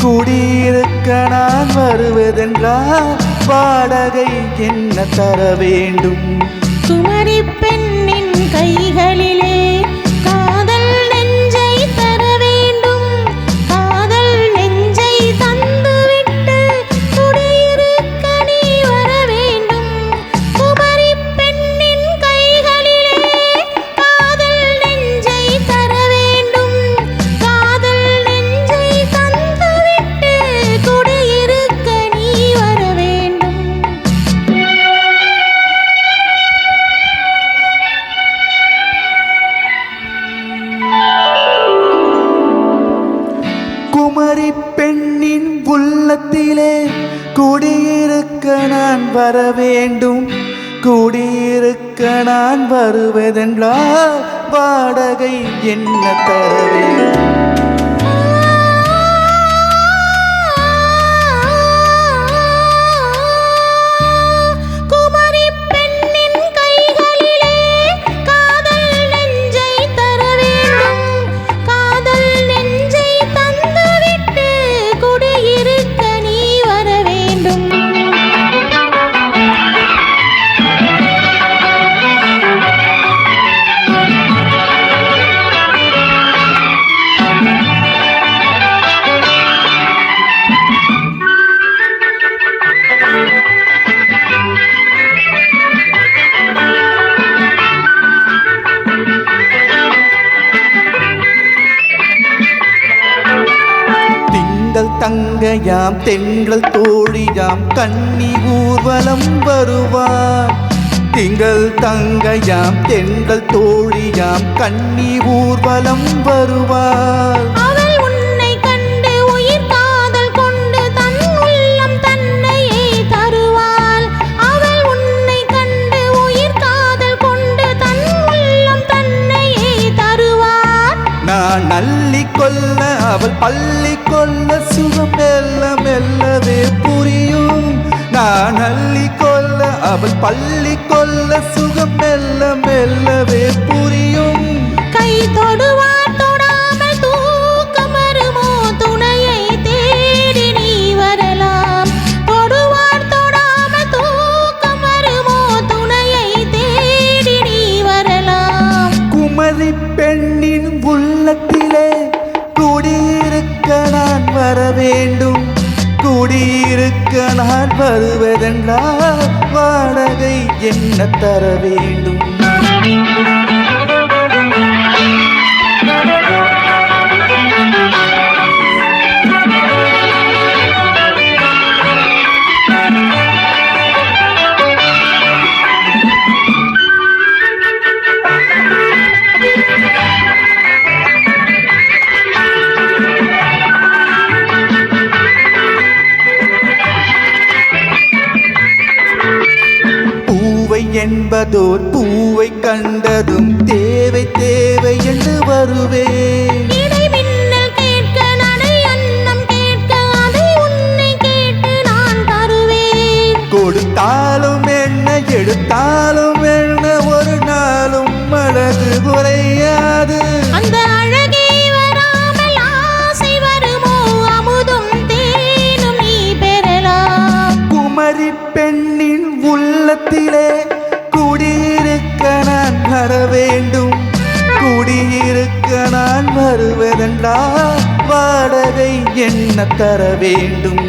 குடியிருக்க நான் வருவதென்றால் வாடகை என்ன தர வேண்டும்? குமரி பெண்ணின் கைகளிலே காதல் நெஞ்சை தர வேண்டும். காதல் நெஞ்சை தந்துவிட்டு குடியிருக்க நீ வர வேண்டும். குமரி பெண்ணின் கைகளிலே காதல் நெஞ்சை தர வேண்டும். காதல் நெஞ்சை தந்துவிட்டு குடியிருக்க நீ வர வேண்டும். குமரி பெண்ணின் உள்ளத்திலே குடியிருக்க நான் வர வேண்டும். குடியிருக்க நான் வருவதென்றால் வாடகை என்ன தர வேண்டும்? குமரி பெண்ணின் கைகளிலே காதல் நெஞ்சை தர வேண்டும். காதல் நெஞ்சை தந்துவிட்டு குடியிருக்க நீ வர வேண்டும். திங்கள் தங்கையாம் தென்றல் தோழியாம் கன்னி ஊர்வலம் வருவார். திங்கள் தங்கையாம் தென்றல் தோழியாம் கன்னி ஊர்வலம் வருவார். அவள் உன்னை கண்டு உயிர் காதல் கொண்டு தன் உள்ளம் தன்னையே தருவாள். அவள் உன்னை கண்டு உயிர் காதல் கொண்டு தன் உள்ளம் தன்னையே தருவாள். நான் அள்ளி கொல்ல அவள் பள்ளி கொல்ல சுகம் மெல்ல மெல்லவே புரியும். நான் அள்ளி கொல்ல அவள் பள்ளி கொல்ல சுகம் மெல்ல மெல்லவே புரியும். கை தொடுவார் தொடாமல் தூக்கம் வருமோ துணையை தேடி நீ வரலாம். தொடுவார் தொடாமல் தூக்கம் வருமோ துணையை தேடி நீ வரலாம். குமரி பெண்ணின் உள்ளத்திலே குடியிருக்க நான் வர வேண்டும். குடியிருக்க நான் வருவதென்றால் வாடகை என்ன தர வேண்டும்? பூவை என்பதோர் பூவை கண்டதும் தேவை தேவை என்று வருவேன். இடை மின்னல் கேட்க நடை அன்னம் கேட்க அதை உன்னை கேட்டு நான் தருவேன். கொடுத்தாலும் என்ன எடுத்தாலும் என்ன ஒரு நாளும் அழகு குறையாது. அந்த அழகே வராமல் ஆசை வருமோ அமுதும் தேனும் நீ பெறலாம். குமரி பெண்ணின் உள்ளத்திலே குடியிருக்க நான் வர வேண்டும். குடியிருக்க நான் வருவதென்றால் வாடகை என்ன தர வேண்டும்?